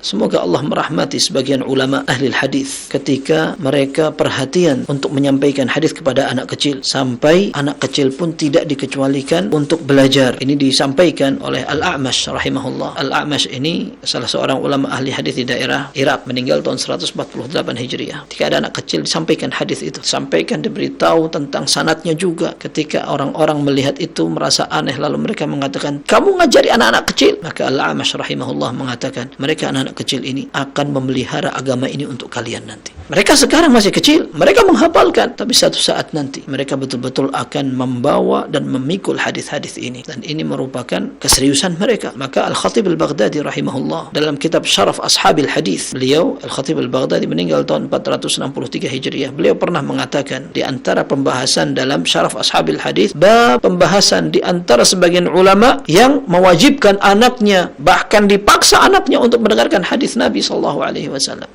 Semoga Allah merahmati sebagian ulama ahli hadis ketika mereka perhatian untuk menyampaikan hadis kepada anak kecil, sampai anak kecil pun tidak dikecualikan untuk belajar. Ini disampaikan oleh Al-A'mash rahimahullah. Al-A'mash ini salah seorang ulama ahli hadis di daerah Irak, meninggal tahun 148 Hijriah. Ketika ada anak kecil disampaikan hadis itu, sampaikan, diberitahu tentang sanadnya juga. Ketika orang-orang melihat itu merasa aneh, lalu mereka mengatakan, kamu ngajari anak-anak kecil? Maka Al-A'mash rahimahullah mengatakan, mereka anak kecil ini akan memelihara agama ini untuk kalian nanti. Mereka sekarang masih kecil, mereka menghafalkan, tapi satu saat nanti mereka betul-betul akan membawa dan memikul hadis-hadis ini, dan ini merupakan keseriusan mereka. Maka Al-Khatib Al-Baghdadi rahimahullah dalam kitab Syaraf Ashabil Hadis, beliau Al-Khatib Al-Baghdadi meninggal tahun 463 Hijriah, beliau pernah mengatakan di antara pembahasan dalam Syaraf Ashabil Hadis, bab pembahasan di antara sebagian ulama yang mewajibkan anaknya, bahkan dipaksa anaknya untuk mendengarkan hadis Nabi SAW.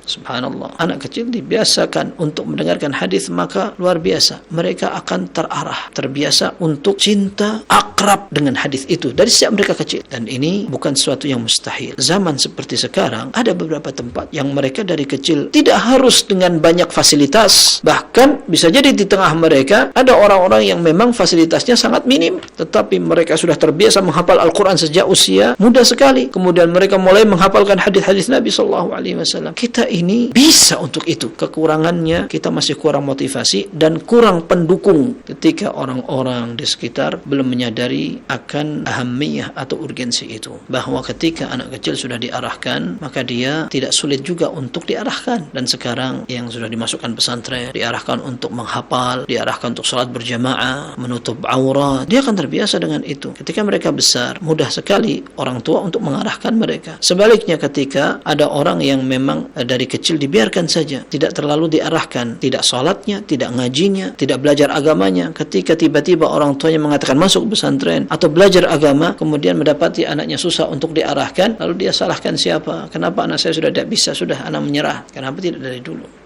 Subhanallah, anak kecil dibiasakan untuk mendengarkan hadis, maka luar biasa mereka akan terbiasa untuk cinta, akrab dengan hadis itu dari sejak mereka kecil. Dan ini bukan sesuatu yang mustahil. Zaman seperti sekarang, ada beberapa tempat yang mereka dari kecil tidak harus dengan banyak fasilitas, bahkan bisa jadi di tengah mereka ada orang-orang yang memang fasilitasnya sangat minim, tetapi mereka sudah terbiasa menghafal Al-Quran sejak usia muda sekali. Kemudian mereka mulai menghafalkan hadis-hadis Nabi SAW. Kita ini bisa untuk itu. Kekurangannya, kita masih kurang motivasi dan kurang pendukung ketika orang-orang di sekitar belum menyadari akan ahamiyah atau urgensi itu. Bahwa ketika anak kecil sudah diarahkan, maka dia tidak sulit juga untuk diarahkan. Dan sekarang yang sudah dimasukkan pesantren, diarahkan untuk menghafal, diarahkan untuk salat berjamaah, menutup aurat, dia akan terbiasa dengan itu. Ketika mereka besar, mudah sekali orang tua untuk mengarahkan mereka. Sebaliknya, ketika ada orang yang memang dari kecil dibiarkan saja, tidak terlalu diarahkan, tidak salatnya, tidak ngajinya, tidak belajar agamanya, ketika tiba-tiba orang tuanya mengatakan masuk pesantren atau belajar agama, kemudian mendapati anaknya susah untuk diarahkan, lalu dia salahkan siapa? Kenapa anak saya sudah tidak bisa, sudah anak menyerah? Kenapa tidak dari dulu?